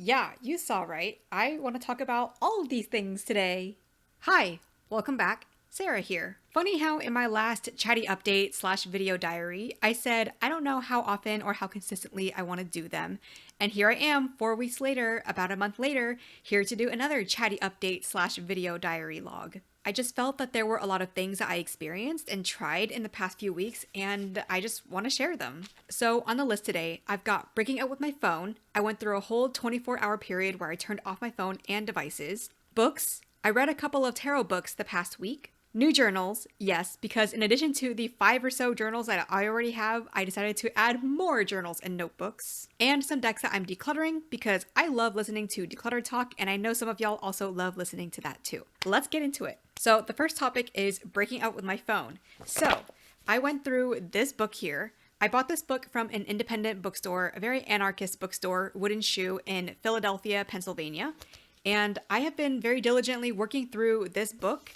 Yeah, you saw right. I want to talk about all of these things today. Hi, welcome back. Sarah here. Funny how in my last chatty update slash video diary, I said I don't know how often or how consistently I want to do them. And here I am, 4 weeks later, about a month later, here to do another chatty update slash video diary log. I just felt that there were a lot of things that I experienced and tried in the past few weeks, and I just want to share them. So, on the list today, I've got breaking out with my phone. I went through a whole 24-hour period where I turned off my phone and devices. Books. I read a couple of tarot books the past week. New journals, yes, because in addition to the 5 or so journals that I already have, I decided to add more journals and notebooks. And some decks that I'm decluttering because I love listening to Decluttered talk, and I know some of y'all also love listening to that too. Let's get into it. So the first topic is breaking out with my phone. So I went through this book here. I bought this book from an independent bookstore, a very anarchist bookstore, Wooden Shoe in Philadelphia, Pennsylvania. And I have been very diligently working through this book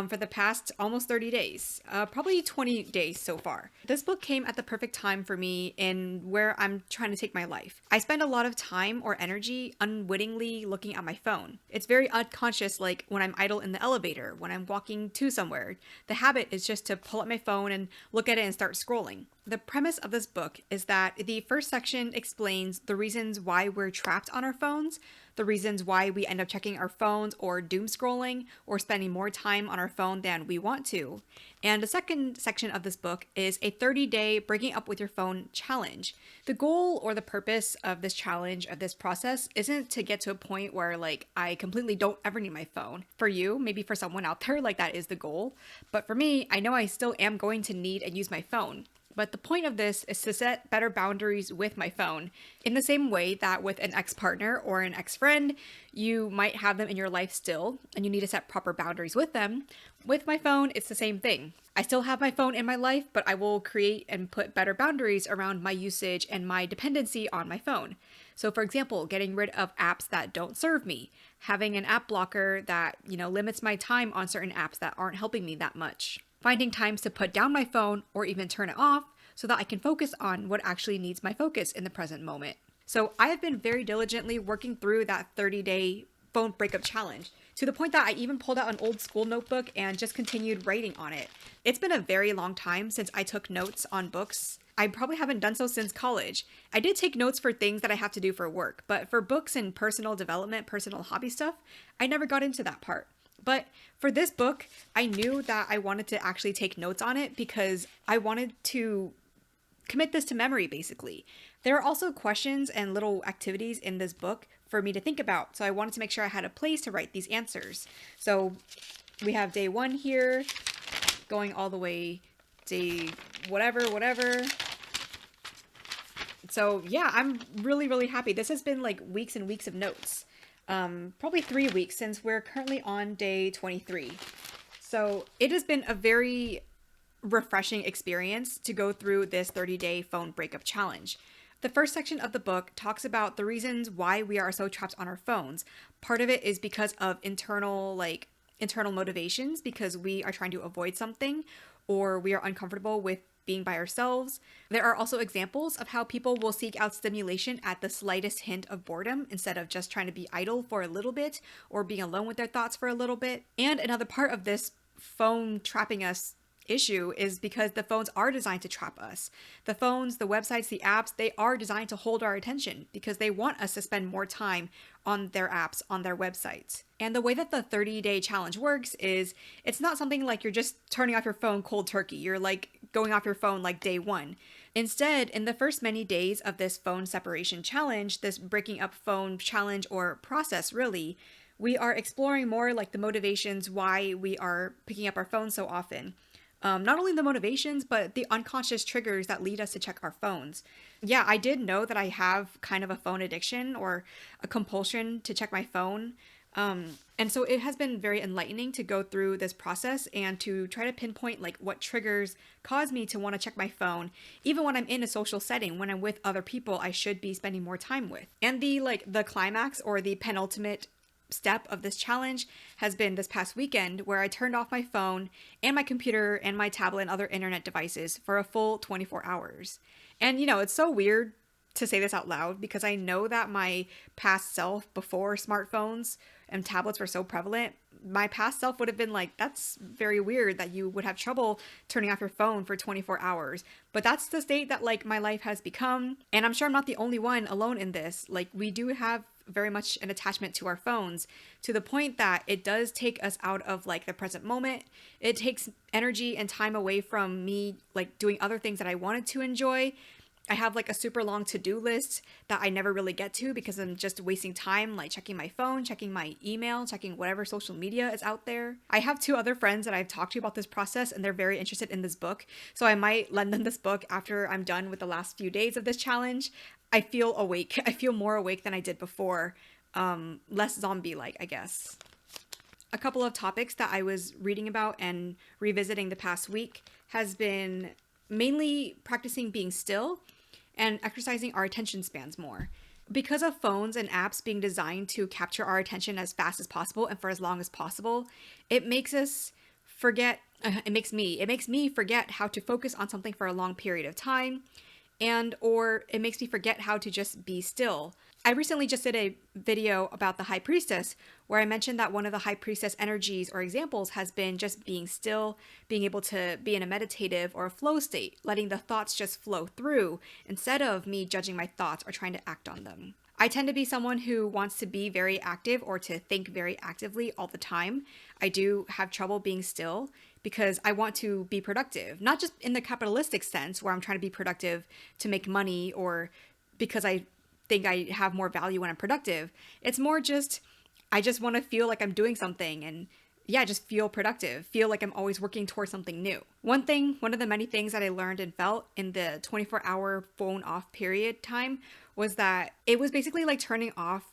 for the past almost 30 days, probably 20 days so far. This book came at the perfect time for me in where I'm trying to take my life. I spend a lot of time or energy unwittingly looking at my phone. It's very unconscious, like when I'm idle in the elevator, when I'm walking to somewhere. The habit is just to pull up my phone and look at it and start scrolling. The premise of this book is that the first section explains the reasons why we're trapped on our phones, the reasons why we end up checking our phones or doom scrolling or spending more time on our phone than we want to. And the second section of this book is a 30-day breaking up with your phone challenge. The goal or the purpose of this challenge, of this process, isn't to get to a point where I completely don't ever need my phone. For you, maybe for someone out there, that is the goal. But for me, I know I still am going to need and use my phone. But the point of this is to set better boundaries with my phone. In the same way that with an ex-partner or an ex-friend, you might have them in your life still, and you need to set proper boundaries with them. With my phone, it's the same thing. I still have my phone in my life, but I will create and put better boundaries around my usage and my dependency on my phone. So for example, getting rid of apps that don't serve me, having an app blocker that, limits my time on certain apps that aren't helping me that much. Finding times to put down my phone or even turn it off so that I can focus on what actually needs my focus in the present moment. So I have been very diligently working through that 30-day phone breakup challenge to the point that I even pulled out an old school notebook and just continued writing on it. It's been a very long time since I took notes on books. I probably haven't done so since college. I did take notes for things that I have to do for work, but for books and personal development, personal hobby stuff, I never got into that part. But for this book, I knew that I wanted to actually take notes on it because I wanted to commit this to memory, basically. There are also questions and little activities in this book for me to think about, so I wanted to make sure I had a place to write these answers. So we have day 1 here, going all the way day whatever. So yeah, I'm really, really happy. This has been weeks and weeks of notes. Probably 3 weeks since we're currently on day 23. So it has been a very refreshing experience to go through this 30-day phone breakup challenge. The first section of the book talks about the reasons why we are so trapped on our phones. Part of it is because of internal motivations, because we are trying to avoid something or we are uncomfortable with being by ourselves. There are also examples of how people will seek out stimulation at the slightest hint of boredom instead of just trying to be idle for a little bit or being alone with their thoughts for a little bit. And another part of this phone trapping us issue is because the phones are designed to trap us. The phones, the websites, the apps, they are designed to hold our attention because they want us to spend more time on their apps, on their websites. And the way that the 30-day challenge works is it's not something like you're just turning off your phone cold turkey. You're going off your phone day 1. Instead, in the first many days of this phone separation challenge, this breaking up phone challenge or process really, we are exploring more the motivations why we are picking up our phones so often. Not only the motivations, but the unconscious triggers that lead us to check our phones. Yeah, I did know that I have kind of a phone addiction or a compulsion to check my phone. And so it has been very enlightening to go through this process and to try to pinpoint what triggers cause me to want to check my phone, even when I'm in a social setting, when I'm with other people I should be spending more time with. And the climax or the penultimate step of this challenge has been this past weekend where I turned off my phone and my computer and my tablet and other internet devices for a full 24 hours. And it's so weird to say this out loud because I know that my past self before smartphones and tablets were so prevalent, my past self would have been like, that's very weird that you would have trouble turning off your phone for 24 hours. But that's the state that like my life has become. And I'm sure I'm not the only one alone in this. Like we do have very much an attachment to our phones to the point that it does take us out of like the present moment. It takes energy and time away from me like doing other things that I wanted to enjoy. I have like a super long to-do list that I never really get to because I'm just wasting time like checking my phone, checking my email, checking whatever social media is out there. I have 2 other friends that I've talked to about this process and they're very interested in this book. So I might lend them this book after I'm done with the last few days of this challenge. I feel awake. I feel more awake than I did before. Less zombie-like, I guess. A couple of topics that I was reading about and revisiting the past week has been mainly practicing being still and exercising our attention spans more. Because of phones and apps being designed to capture our attention as fast as possible and for as long as possible, it makes us forget, it makes me forget how to focus on something for a long period of time, and or it makes me forget how to just be still. I recently just did a video about the High Priestess where I mentioned that one of the High Priestess energies or examples has been just being still, being able to be in a meditative or a flow state, letting the thoughts just flow through instead of me judging my thoughts or trying to act on them. I tend to be someone who wants to be very active or to think very actively all the time. I do have trouble being still because I want to be productive, not just in the capitalistic sense where I'm trying to be productive to make money or because I think I have more value when I'm productive. It's more just, I just want to feel like I'm doing something and just feel productive, feel like I'm always working towards something new. One of the many things that I learned and felt in the 24-hour phone off period time was that it was basically like turning off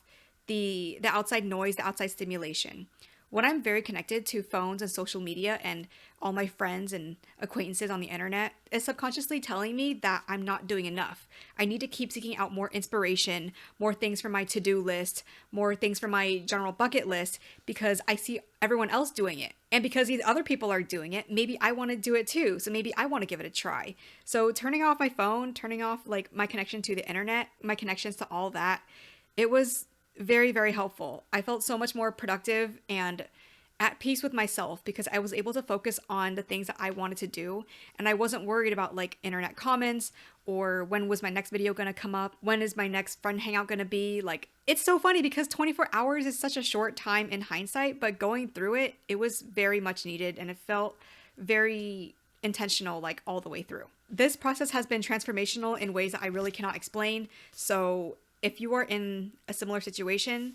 the outside noise, the outside stimulation. When I'm very connected to phones and social media and all my friends and acquaintances on the internet, it's subconsciously telling me that I'm not doing enough. I need to keep seeking out more inspiration, more things for my to-do list, more things for my general bucket list, because I see everyone else doing it. And because these other people are doing it, maybe I want to do it too. So maybe I want to give it a try. So turning off my phone, turning off like my connection to the internet, my connections to all that, it was very, very helpful. I felt so much more productive and at peace with myself because I was able to focus on the things that I wanted to do. And I wasn't worried about like internet comments or when was my next video going to come up? When is my next friend hangout going to be? Like, it's so funny because 24 hours is such a short time in hindsight, but going through it, it was very much needed and it felt very intentional like all the way through. This process has been transformational in ways that I really cannot explain. So if you are in a similar situation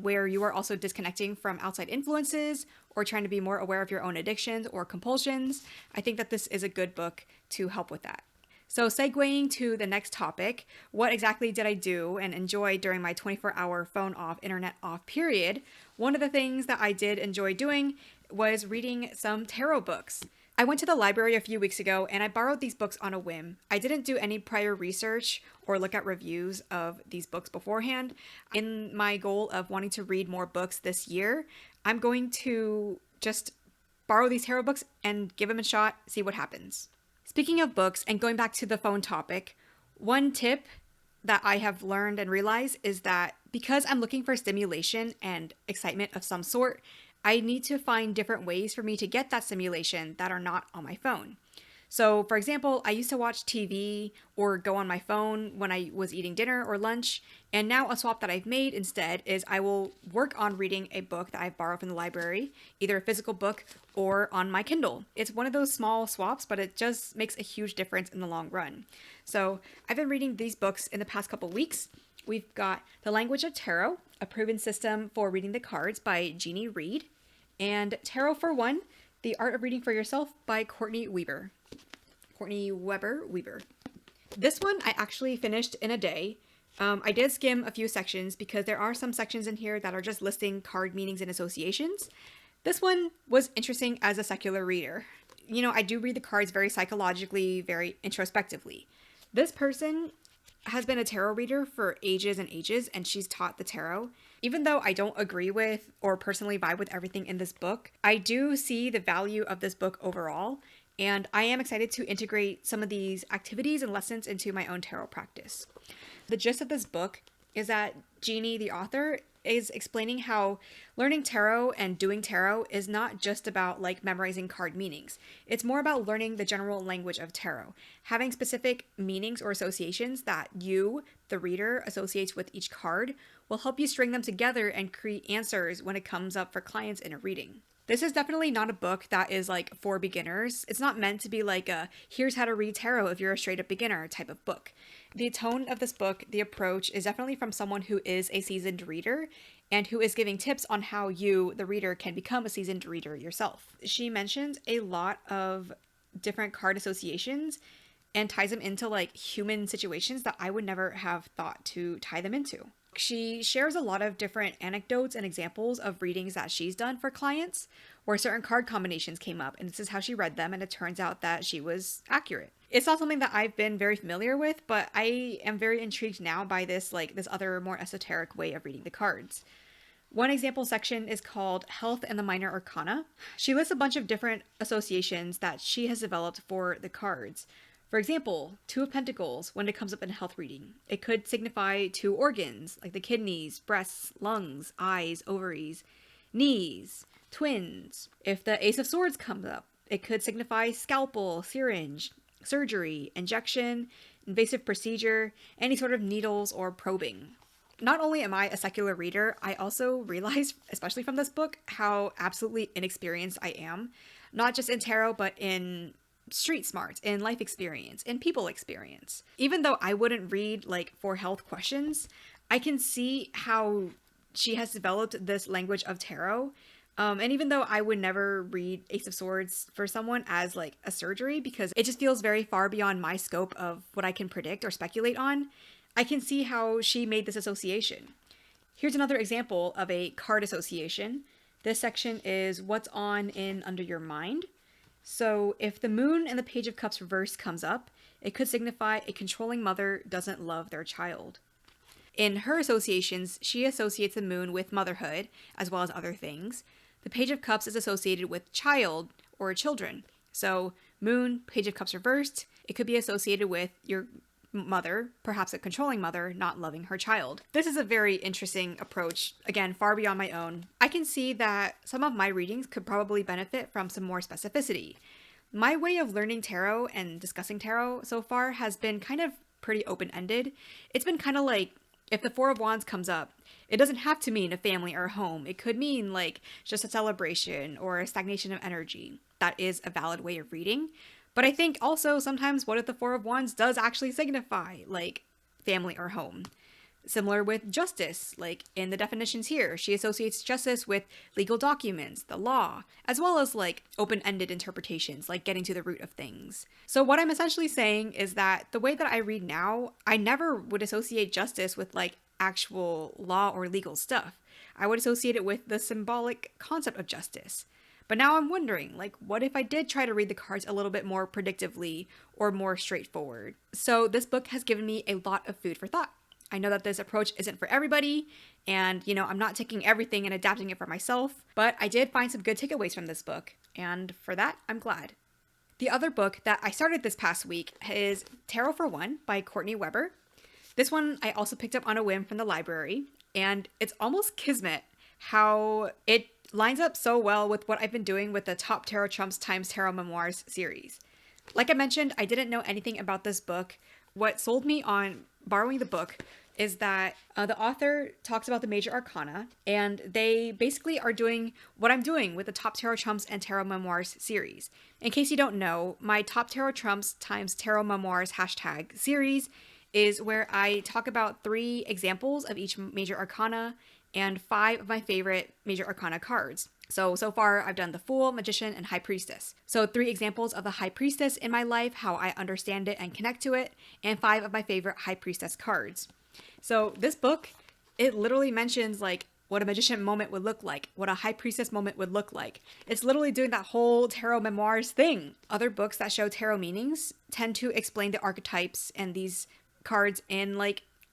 where you are also disconnecting from outside influences or trying to be more aware of your own addictions or compulsions, I think that this is a good book to help with that. So segueing to the next topic, what exactly did I do and enjoy during my 24-hour phone off, internet off period? One of the things that I did enjoy doing was reading some tarot books. I went to the library a few weeks ago and I borrowed these books on a whim. I didn't do any prior research or look at reviews of these books beforehand. In my goal of wanting to read more books this year, I'm going to just borrow these tarot books and give them a shot, see what happens. Speaking of books and going back to the phone topic, one tip that I have learned and realized is that because I'm looking for stimulation and excitement of some sort, I need to find different ways for me to get that stimulation that are not on my phone. So, for example, I used to watch TV or go on my phone when I was eating dinner or lunch, and now a swap that I've made instead is I will work on reading a book that I've borrowed from the library, either a physical book or on my Kindle. It's one of those small swaps, but it just makes a huge difference in the long run. So, I've been reading these books in the past couple weeks. We've got The Language of Tarot, A Proven System for Reading the Cards by Jeannie Reed, and Tarot for One, The Art of Reading for Yourself by Courtney Weber. This one I actually finished in a day. I did skim a few sections because there are some sections in here that are just listing card meanings and associations. This one was interesting as a secular reader. You know, I do read the cards very psychologically, very introspectively. This person has been a tarot reader for ages and ages, and she's taught the tarot. Even though I don't agree with or personally vibe with everything in this book, I do see the value of this book overall. And I am excited to integrate some of these activities and lessons into my own tarot practice. The gist of this book is that Jeannie, the author, is explaining how learning tarot and doing tarot is not just about like memorizing card meanings. It's more about learning the general language of tarot, having specific meanings or associations that you, the reader, associates with each card will help you string them together and create answers when it comes up for clients in a reading. This is definitely not a book that is like for beginners. It's not meant to be like a here's how to read tarot if you're a straight up beginner type of book. The tone of this book, the approach, is definitely from someone who is a seasoned reader and who is giving tips on how you, the reader, can become a seasoned reader yourself. She mentions a lot of different card associations and ties them into like human situations that I would never have thought to tie them into. She shares a lot of different anecdotes and examples of readings that she's done for clients where certain card combinations came up, and this is how she read them, and it turns out that she was accurate. It's not something that I've been very familiar with, but I am very intrigued now by this other more esoteric way of reading the cards. One example section is called Health and the Minor Arcana. She lists a bunch of different associations that she has developed for the cards. For example, Two of Pentacles, when it comes up in a health reading, it could signify two organs, like the kidneys, breasts, lungs, eyes, ovaries, knees, twins. If the Ace of Swords comes up, it could signify scalpel, syringe, surgery, injection, invasive procedure, any sort of needles or probing. Not only am I a secular reader, I also realize, especially from this book, how absolutely inexperienced I am, not just in tarot, but in street smarts, in life experience, in people experience. Even though I wouldn't read for health questions, I can see how she has developed this language of tarot. And even though I would never read Ace of Swords for someone as a surgery, because it just feels very far beyond my scope of what I can predict or speculate on, I can see how she made this association. Here's another example of a card association. This section is what's on in Under Your Mind. So if the Moon and the Page of Cups reverse comes up, it could signify a controlling mother doesn't love their child. In her associations, she associates the Moon with motherhood, as well as other things. The Page of Cups is associated with child or children. So Moon, Page of Cups reversed, it could be associated with your mother, perhaps a controlling mother, not loving her child. This is a very interesting approach, again, far beyond my own. I can see that some of my readings could probably benefit from some more specificity. My way of learning tarot and discussing tarot so far has been kind of pretty open-ended. It's been kind of like, if the Four of Wands comes up, it doesn't have to mean a family or a home. It could mean just a celebration or a stagnation of energy. That is a valid way of reading. But I think also sometimes what if the Four of Wands does actually signify family or home? Similar with justice, in the definitions here, she associates justice with legal documents, the law, as well as open-ended interpretations, getting to the root of things. So what I'm essentially saying is that the way that I read now, I never would associate justice with actual law or legal stuff. I would associate it with the symbolic concept of justice. But now I'm wondering, what if I did try to read the cards a little bit more predictively or more straightforward? So this book has given me a lot of food for thought. I know that this approach isn't for everybody, and, I'm not taking everything and adapting it for myself, but I did find some good takeaways from this book, and for that, I'm glad. The other book that I started this past week is Tarot for One by Courtney Weber. This one I also picked up on a whim from the library, and it's almost kismet how it lines up so well with what I've been doing with the Top Tarot Trumps times Tarot Memoirs series. Like I mentioned, I didn't know anything about this book. What sold me on borrowing the book is that the author talks about the major arcana, and they basically are doing what I'm doing with the Top Tarot Trumps and Tarot Memoirs series. In case you don't know, my Top Tarot Trumps times Tarot Memoirs hashtag series is where I talk about 3 examples of each major arcana and 5 of my favorite major arcana cards. So far I've done the Fool, Magician, and High Priestess. So 3 examples of the High Priestess in my life, how I understand it and connect to it, and 5 of my favorite High Priestess cards. So this book, it literally mentions what a magician moment would look like, what a High Priestess moment would look like. It's literally doing that whole tarot memoirs thing. Other books that show tarot meanings tend to explain the archetypes and these cards in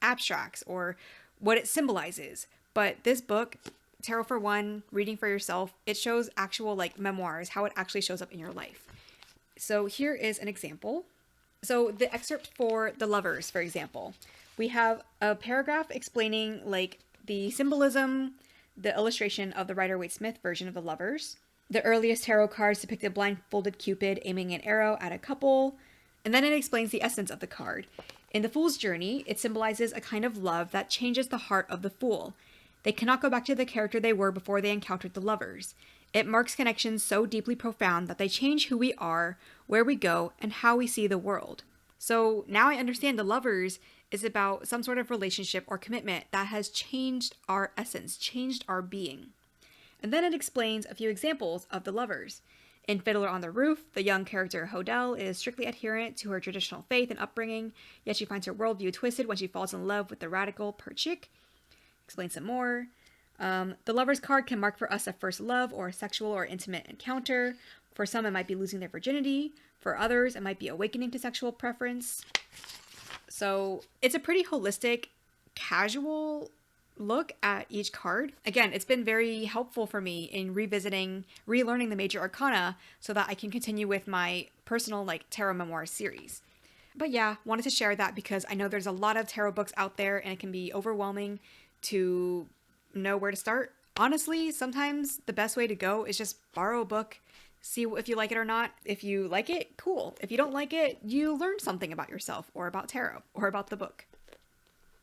abstracts or what it symbolizes. But this book, Tarot for One, Reading for Yourself, it shows actual memoirs, how it actually shows up in your life. So here is an example. So the excerpt for the lovers, for example, we have a paragraph explaining like the symbolism, the illustration of the Rider-Waite-Smith version of the lovers. The earliest tarot cards depict a blindfolded Cupid aiming an arrow at a couple, and then it explains the essence of the card. In the Fool's Journey, it symbolizes a kind of love that changes the heart of the fool. They cannot go back to the character they were before they encountered the lovers. It marks connections so deeply profound that they change who we are, where we go, and how we see the world. So now I understand the lovers is about some sort of relationship or commitment that has changed our essence, changed our being. And then it explains a few examples of the lovers. In Fiddler on the Roof, the young character Hodel is strictly adherent to her traditional faith and upbringing, yet she finds her worldview twisted when she falls in love with the radical Perchik. Explain some more. The lover's card can mark for us a first love or a sexual or intimate encounter. For some, it might be losing their virginity. For others, it might be awakening to sexual preference. So it's a pretty holistic, casual look at each card. Again, it's been very helpful for me in relearning the major arcana so that I can continue with my personal tarot memoir series. But yeah, wanted to share that because I know there's a lot of tarot books out there and it can be overwhelming to know where to start. Honestly, sometimes the best way to go is just borrow a book, see if you like it or not. If you like it, cool. If you don't like it, you learn something about yourself or about tarot or about the book.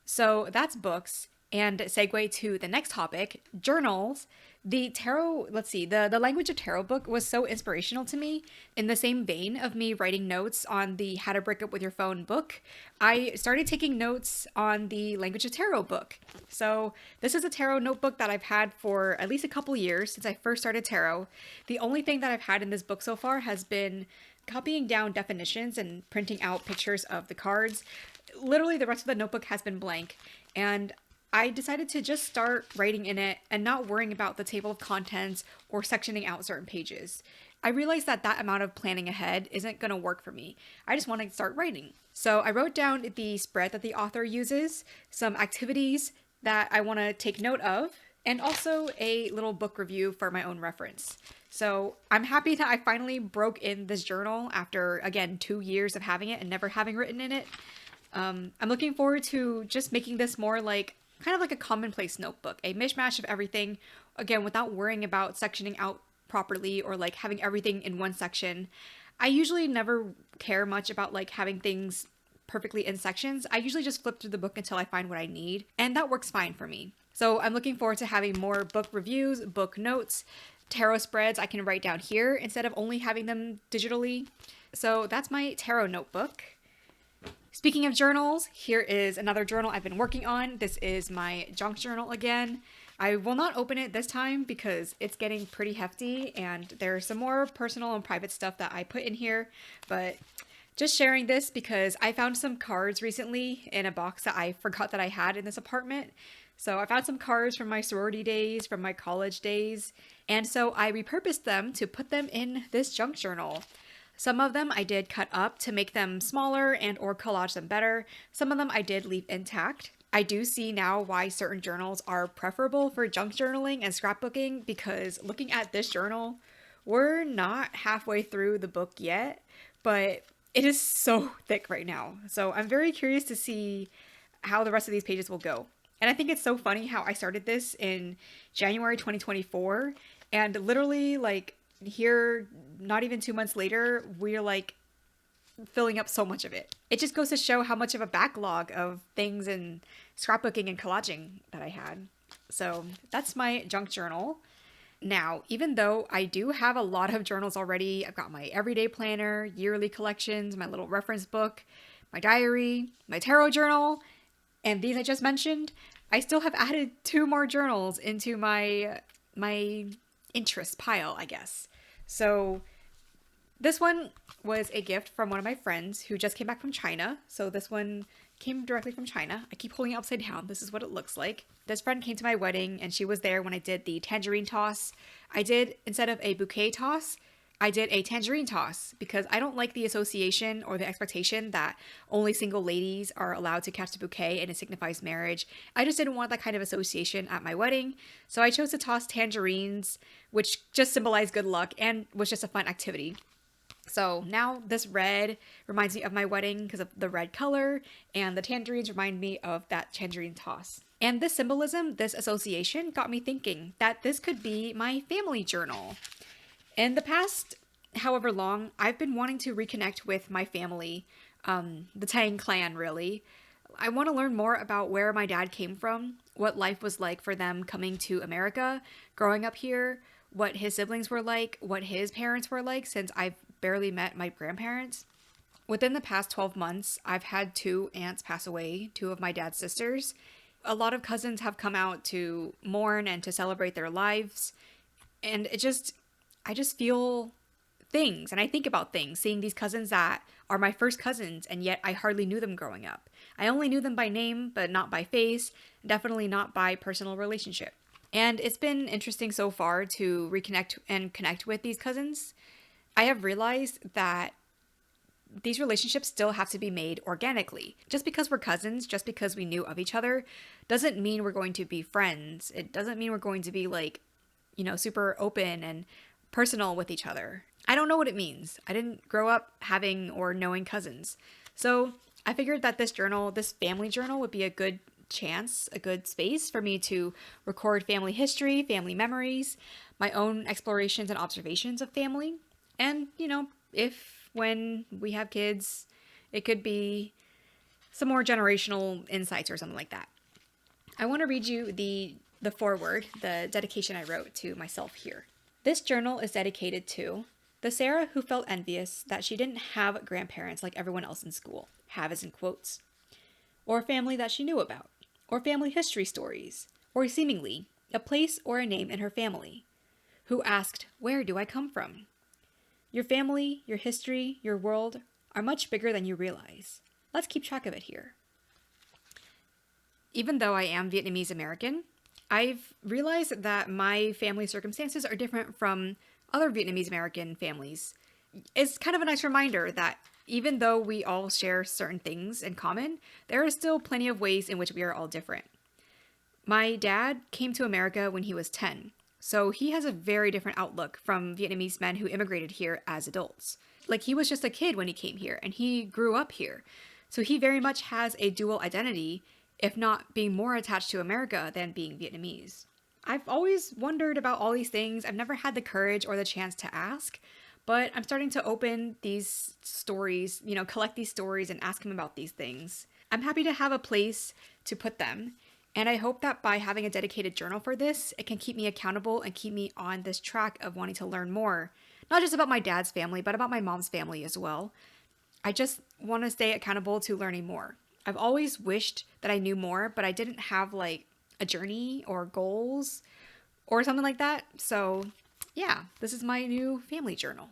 So that's books. And segue to the next topic, journals. The tarot, the language of tarot book was so inspirational to me. In the same vein of me writing notes on the How to Break Up With Your Phone book, I started taking notes on the language of tarot book. So this is a tarot notebook that I've had for at least a couple years since I first started tarot. The only thing that I've had in this book so far has been copying down definitions and printing out pictures of the cards. Literally the rest of the notebook has been blank. And I decided to just start writing in it and not worrying about the table of contents or sectioning out certain pages. I realized that amount of planning ahead isn't going to work for me. I just want to start writing. So I wrote down the spread that the author uses, some activities that I want to take note of, and also a little book review for my own reference. So I'm happy that I finally broke in this journal after, again, 2 years of having it and never having written in it. I'm looking forward to just making this more kind of like a commonplace notebook, a mishmash of everything, again, without worrying about sectioning out properly or having everything in one section. I usually never care much about having things perfectly in sections. I usually just flip through the book until I find what I need, and that works fine for me. So I'm looking forward to having more book reviews, book notes, tarot spreads I can write down here instead of only having them digitally. So that's my tarot notebook. Speaking of journals, here is another journal I've been working on. This is my junk journal again. I will not open it this time because it's getting pretty hefty and there's some more personal and private stuff that I put in here, but just sharing this because I found some cards recently in a box that I forgot that I had in this apartment. So I found some cards from my sorority days, from my college days, and so I repurposed them to put them in this junk journal. Some of them I did cut up to make them smaller and or collage them better. Some of them I did leave intact. I do see now why certain journals are preferable for junk journaling and scrapbooking because looking at this journal, we're not halfway through the book yet, but it is so thick right now. So I'm very curious to see how the rest of these pages will go. And I think it's so funny how I started this in January 2024 and literally here, not even 2 months later, we're filling up so much of it. It just goes to show how much of a backlog of things and scrapbooking and collaging that I had. So that's my junk journal. Now, even though I do have a lot of journals already, I've got my everyday planner, yearly collections, my little reference book, my diary, my tarot journal, and these I just mentioned, I still have added 2 more journals into my interest pile, I guess. So this one was a gift from one of my friends who just came back from China. So this one came directly from China. I keep holding it upside down. This is what it looks like. This friend came to my wedding and she was there when I did the tangerine toss. I did, instead of a bouquet toss, I did a tangerine toss because I don't like the association or the expectation that only single ladies are allowed to catch the bouquet and it signifies marriage. I just didn't want that kind of association at my wedding. So I chose to toss tangerines, which just symbolized good luck and was just a fun activity. So now this red reminds me of my wedding because of the red color, and the tangerines remind me of that tangerine toss. And this symbolism, this association got me thinking that this could be my family journal. In the past, however long, I've been wanting to reconnect with my family, the Tang clan, really. I want to learn more about where my dad came from, what life was like for them coming to America, growing up here, what his siblings were like, what his parents were like, since I've barely met my grandparents. Within the past 12 months, I've had two aunts pass away, two of my dad's sisters. A lot of cousins have come out to mourn and to celebrate their lives. And I just feel things and I think about things, seeing these cousins that are my first cousins, and yet I hardly knew them growing up. I only knew them by name, but not by face, definitely not by personal relationship. And it's been interesting so far to reconnect and connect with these cousins. I have realized that these relationships still have to be made organically. Just because we're cousins, just because we knew of each other, doesn't mean we're going to be friends. It doesn't mean we're going to be super open and personal with each other. I don't know what it means. I didn't grow up having or knowing cousins. So I figured that this journal, this family journal, would be a good chance, a good space for me to record family history, family memories, my own explorations and observations of family. And, when we have kids, it could be some more generational insights or something like that. I want to read you the foreword, the dedication I wrote to myself here. This journal is dedicated to the Sarah who felt envious that she didn't have grandparents like everyone else in school, have as in quotes, or family that she knew about, or family history stories, or seemingly a place or a name in her family, who asked, "Where do I come from?" Your family, your history, your world are much bigger than you realize. Let's keep track of it here. Even though I am Vietnamese American, I've realized that my family circumstances are different from other Vietnamese American families. It's kind of a nice reminder that even though we all share certain things in common, there are still plenty of ways in which we are all different. My dad came to America when he was 10. So he has a very different outlook from Vietnamese men who immigrated here as adults. Like, he was just a kid when he came here and he grew up here. So he very much has a dual identity, if not being more attached to America than being Vietnamese. I've always wondered about all these things. I've never had the courage or the chance to ask, but I'm starting to open these stories, collect these stories and ask him about these things. I'm happy to have a place to put them. And I hope that by having a dedicated journal for this, it can keep me accountable and keep me on this track of wanting to learn more. Not just about my dad's family, but about my mom's family as well. I just want to stay accountable to learning more. I've always wished that I knew more, but I didn't have a journey or goals or something like that. So yeah, this is my new family journal.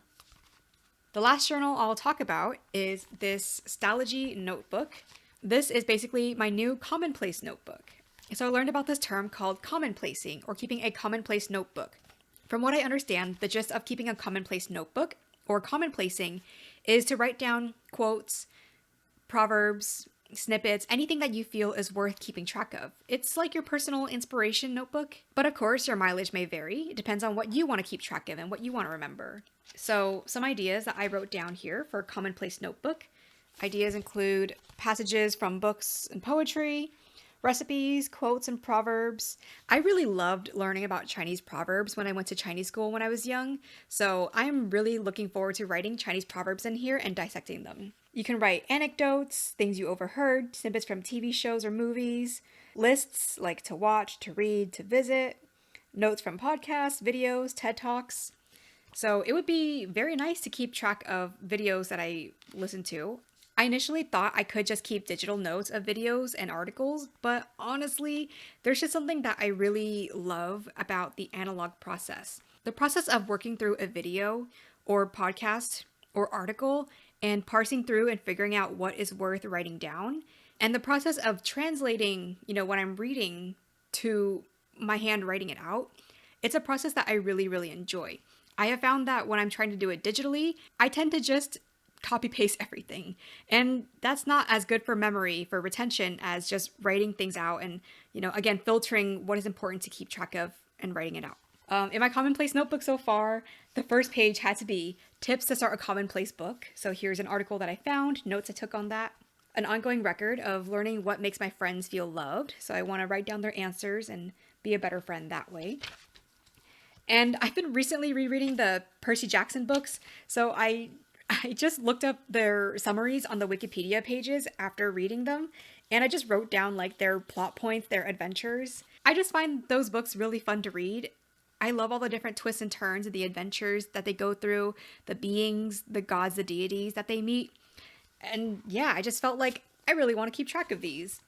The last journal I'll talk about is this Stalogy notebook. This is basically my new Commonplace notebook. So I learned about this term called commonplacing, or keeping a commonplace notebook. From what I understand, the gist of keeping a commonplace notebook, or commonplacing, is to write down quotes, proverbs, snippets, anything that you feel is worth keeping track of. It's like your personal inspiration notebook, but of course your mileage may vary. It depends on what you want to keep track of and what you want to remember. So some ideas that I wrote down here for Commonplace notebook. Ideas include passages from books and poetry, recipes, quotes, and proverbs. I really loved learning about Chinese proverbs when I went to Chinese school when I was young, so I'm really looking forward to writing Chinese proverbs in here and dissecting them. You can write anecdotes, things you overheard, snippets from TV shows or movies, lists like to watch, to read, to visit, notes from podcasts, videos, TED Talks. So it would be very nice to keep track of videos that I listen to. I initially thought I could just keep digital notes of videos and articles, but honestly, there's just something that I really love about the analog process. The process of working through a video or podcast or article and parsing through and figuring out what is worth writing down, and the process of translating, what I'm reading to my hand writing it out. It's a process that I really, really enjoy. I have found that when I'm trying to do it digitally, I tend to just copy paste everything. And that's not as good for memory, for retention, as just writing things out and, again, filtering what is important to keep track of and writing it out. In my Commonplace notebook so far, the first page had to be tips to start a Commonplace book. So here's an article that I found, notes I took on that. An ongoing record of learning what makes my friends feel loved. So I want to write down their answers and be a better friend that way. And I've been recently rereading the Percy Jackson books. So I just looked up their summaries on the Wikipedia pages after reading them. And I just wrote down like their plot points, their adventures. I just find those books really fun to read. I love all the different twists and turns of the adventures that they go through, the beings, the gods, the deities that they meet. And yeah, I just felt like I really want to keep track of these.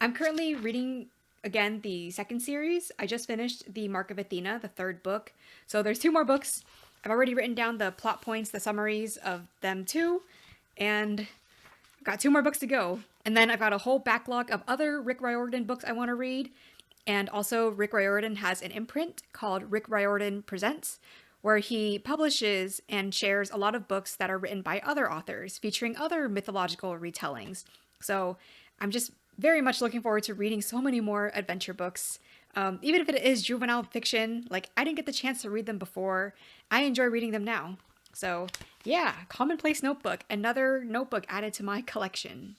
I'm currently reading, again, the second series. I just finished The Mark of Athena, the third book. So there's 2 more books. I've already written down the plot points, the summaries of them too. And I've got 2 more books to go. And then I've got a whole backlog of other Rick Riordan books I want to read. And also, Rick Riordan has an imprint called Rick Riordan Presents, where he publishes and shares a lot of books that are written by other authors, featuring other mythological retellings. So I'm just very much looking forward to reading so many more adventure books. Even if it is juvenile fiction, like I didn't get the chance to read them before, I enjoy reading them now. So yeah, Commonplace Notebook, another notebook added to my collection.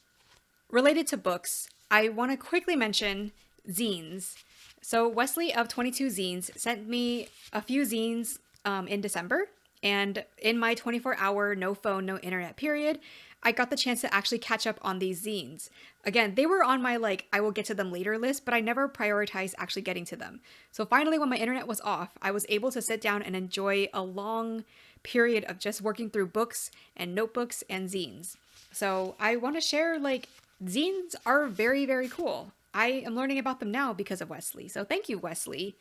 Related to books, I want to quickly mention zines. So Wesley of 22 Zines sent me a few zines in December, and in my 24-hour no phone, no internet period, I got the chance to actually catch up on these zines. Again, they were on my I will get to them later list, but I never prioritized actually getting to them. So finally, when my internet was off, I was able to sit down and enjoy a long period of just working through books and notebooks and zines. So I want to share, zines are very, very cool. I am learning about them now because of Wesley. So thank you, Wesley.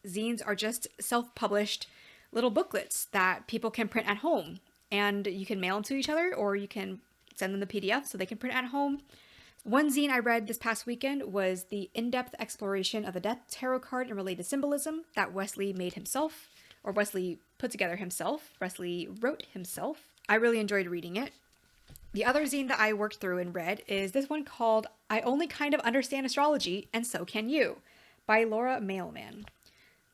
Zines are just self-published little booklets that people can print at home. And you can mail them to each other, or you can send them the PDF so they can print at home. One zine I read this past weekend was the in-depth exploration of the Death Tarot card and related symbolism that Wesley made himself, or Wesley put together himself. Wesley wrote himself. I really enjoyed reading it. The other zine that I worked through and read is this one called I Only Kind of Understand Astrology, and So Can You, by Laura Mailman.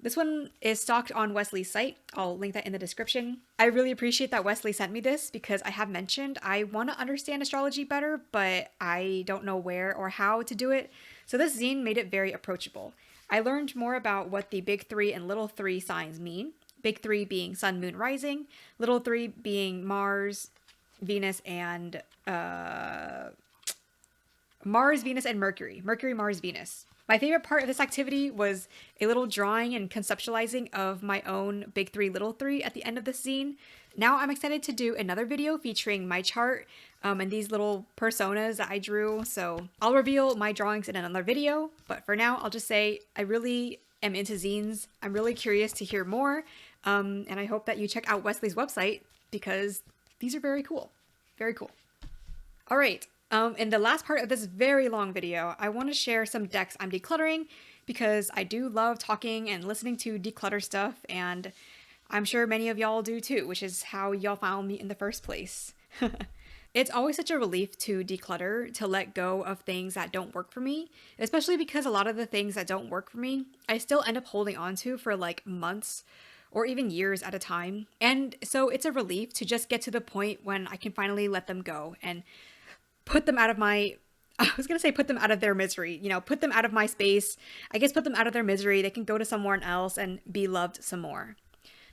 This one is stocked on Wesley's site. I'll link that in the description. I really appreciate that Wesley sent me this because I have mentioned I want to understand astrology better, but I don't know where or how to do it. So this zine made it very approachable. I learned more about what the big 3 and little 3 signs mean. Big 3 being Sun, Moon, Rising. Little 3 being Mars, Venus, and Mars, Venus, and Mercury. Mercury, Mars, Venus. My favorite part of this activity was a little drawing and conceptualizing of my own big 3, little 3 at the end of this zine. Now I'm excited to do another video featuring my chart and these little personas that I drew. So I'll reveal my drawings in another video. But for now, I'll just say I really am into zines. I'm really curious to hear more. And I hope that you check out Wesley's website because these are very cool. Very cool. All right. In the last part of this very long video, I want to share some decks I'm decluttering because I do love talking and listening to declutter stuff, and I'm sure many of y'all do too, which is how y'all found me in the first place. It's always such a relief to declutter, to let go of things that don't work for me, especially because a lot of the things that don't work for me, I still end up holding on to for months or even years at a time. And so it's a relief to just get to the point when I can finally let them go and put them out of put them out of their misery, put them out of my space. I guess put them out of their misery. They can go to someone else and be loved some more.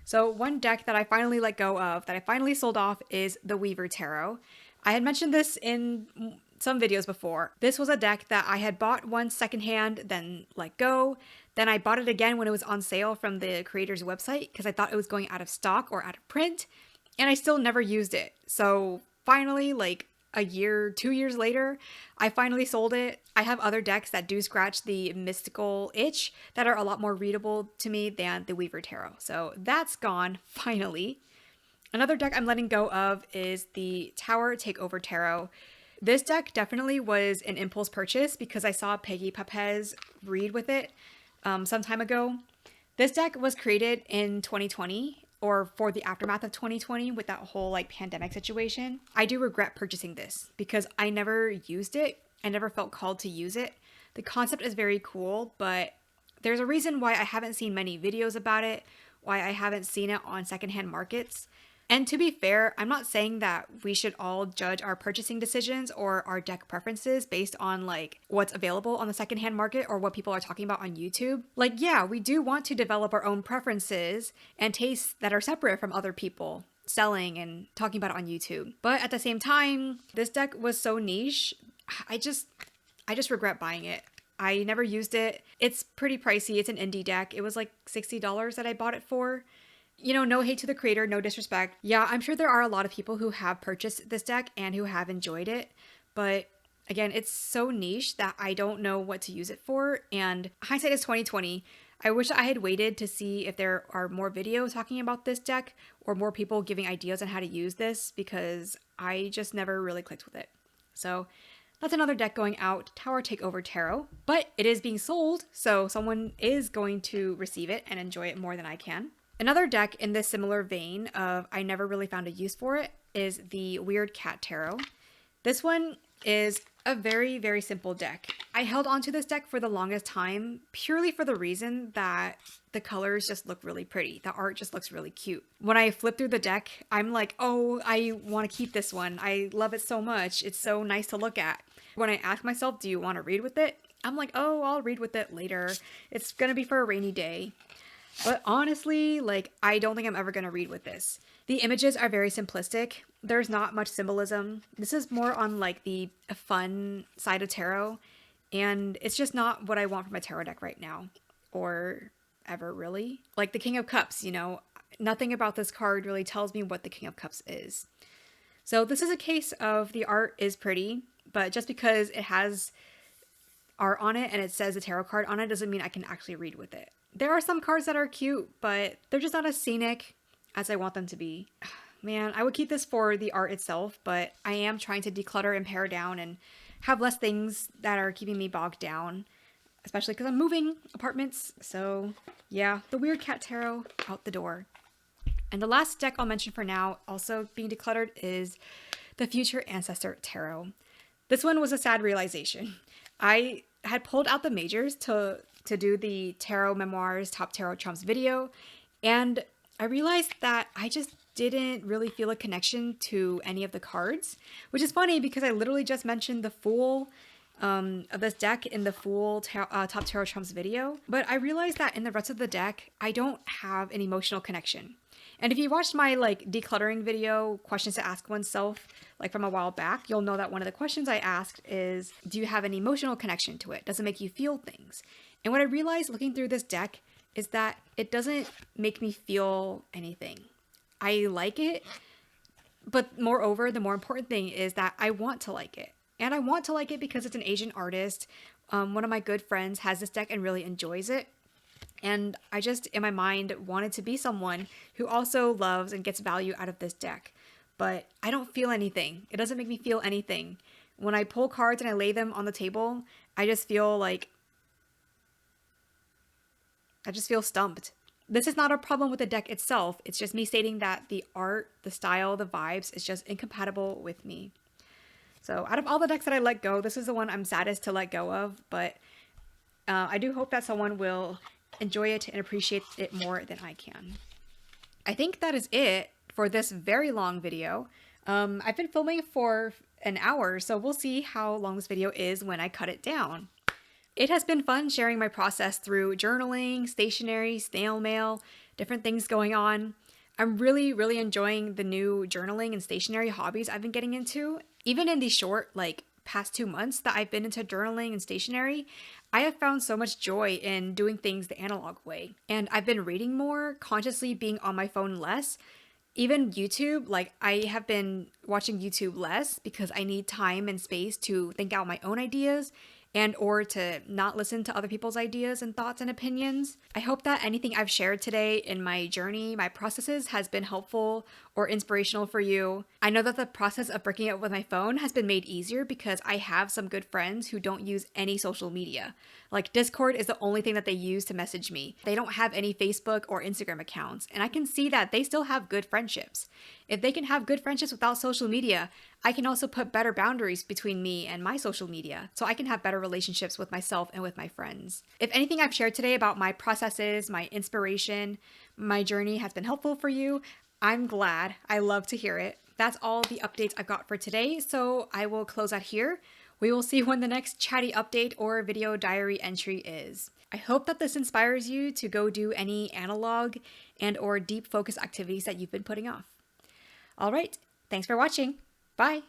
So one deck that I finally let go of, that I finally sold off, is the Weaver Tarot. I had mentioned this in some videos before. This was a deck that I had bought once secondhand, then let go. Then I bought it again when it was on sale from the creator's website because I thought it was going out of stock or out of print, and I still never used it. So finally, a year, 2 years later, I finally sold it. I have other decks that do scratch the mystical itch that are a lot more readable to me than the Weaver Tarot. So that's gone, finally. Another deck I'm letting go of is the Tower Takeover Tarot. This deck definitely was an impulse purchase because I saw Peggy Papez read with it some time ago. This deck was created in 2020, or for the aftermath of 2020 with that whole pandemic situation. I do regret purchasing this because I never used it. I never felt called to use it. The concept is very cool, but There's a reason why I haven't seen many videos about it, why I haven't seen it on secondhand markets. And to be fair, I'm not saying that we should all judge our purchasing decisions or our deck preferences based on like what's available on the secondhand market or what people are talking about on YouTube. Like, yeah, we do want to develop our own preferences and tastes that are separate from other people selling and talking about it on YouTube. But at the same time, this deck was so niche, I just regret buying it. I never used it. It's pretty pricey. It's an indie deck. It was like $60 that I bought it for. You know, no hate to the creator, no disrespect. Yeah, I'm sure there are a lot of people who have purchased this deck and who have enjoyed it. But again, it's so niche that I don't know what to use it for. And hindsight is 2020. I wish I had waited to see if there are more videos talking about this deck or more people giving ideas on how to use this, because I just never really clicked with it. So that's another deck going out, Tower Takeover Tarot. But it is being sold, so someone is going to receive it and enjoy it more than I can. Another deck in this similar vein of I never really found a use for it is the Weird Cat Tarot. This one is a very, very simple deck. I held onto this deck for the longest time purely for the reason that the colors just look really pretty. The art just looks really cute. When I flip through the deck, I'm like, oh, I want to keep this one. I love it so much. It's so nice to look at. When I ask myself, do you want to read with it? I'm like, oh, I'll read with it later. It's going to be for a rainy day. But honestly, like, I don't think I'm ever going to read with this. The images are very simplistic. There's not much symbolism. This is more on like the fun side of tarot. And it's just not what I want from a tarot deck right now. Or ever really. Like the King of Cups, you know, nothing about this card really tells me what the King of Cups is. So this is a case of the art is pretty, but just because it has art on it and it says a tarot card on it doesn't mean I can actually read with it. There are some cards that are cute, but they're just not as scenic as I want them to be. Man, I would keep this for the art itself, but I am trying to declutter and pare down and have less things that are keeping me bogged down, especially because I'm moving apartments. So yeah, the Weird Cat Tarot out the door. And the last deck I'll mention for now, also being decluttered, is the Future Ancestor Tarot. This one was a sad realization. I had pulled out the majors to do the Tarot Memoirs Top Tarot Trumps video, and I realized that I just didn't really feel a connection to any of the cards, which is funny because I literally just mentioned the Fool of this deck in the Fool Top Tarot Trumps video, but I realized that in the rest of the deck, I don't have an emotional connection. And if you watched my like decluttering video, questions to ask oneself, like from a while back, you'll know that one of the questions I asked is, do you have an emotional connection to it? Does it make you feel things? And what I realized looking through this deck is that it doesn't make me feel anything. I like it, but moreover, the more important thing is that I want to like it. And I want to like it because it's an Asian artist. One of my good friends has this deck and really enjoys it. And I just, in my mind, wanted to be someone who also loves and gets value out of this deck. But I don't feel anything. It doesn't make me feel anything. When I pull cards and I lay them on the table, I just feel stumped. This is not a problem with the deck itself. It's just me stating that the art, the style, the vibes is just incompatible with me. So out of all the decks that I let go, this is the one I'm saddest to let go of. But I do hope that someone will enjoy it and appreciate it more than I can. I think that is it for this very long video. I've been filming for an hour, so we'll see how long this video is when I cut it down. It has been fun sharing my process through journaling, stationery, snail mail, different things going on. I'm really, really enjoying the new journaling and stationery hobbies I've been getting into. Even in these short, past 2 months that I've been into journaling and stationery, I have found so much joy in doing things the analog way. And I've been reading more, consciously being on my phone less. Even YouTube, I have been watching YouTube less because I need time and space to think out my own ideas and or to not listen to other people's ideas and thoughts and opinions. I hope that anything I've shared today in my journey, my processes, has been helpful or inspirational for you. I know that the process of breaking up with my phone has been made easier because I have some good friends who don't use any social media. Discord is the only thing that they use to message me. They don't have any Facebook or Instagram accounts, and I can see that they still have good friendships. If they can have good friendships without social media, I can also put better boundaries between me and my social media so I can have better relationships with myself and with my friends. If anything I've shared today about my processes, my inspiration, my journey has been helpful for you, I'm glad. I love to hear it. That's all the updates I've got for today, so I will close out here. We will see when the next chatty update or video diary entry is. I hope that this inspires you to go do any analog and or deep focus activities that you've been putting off. All right, thanks for watching. Bye.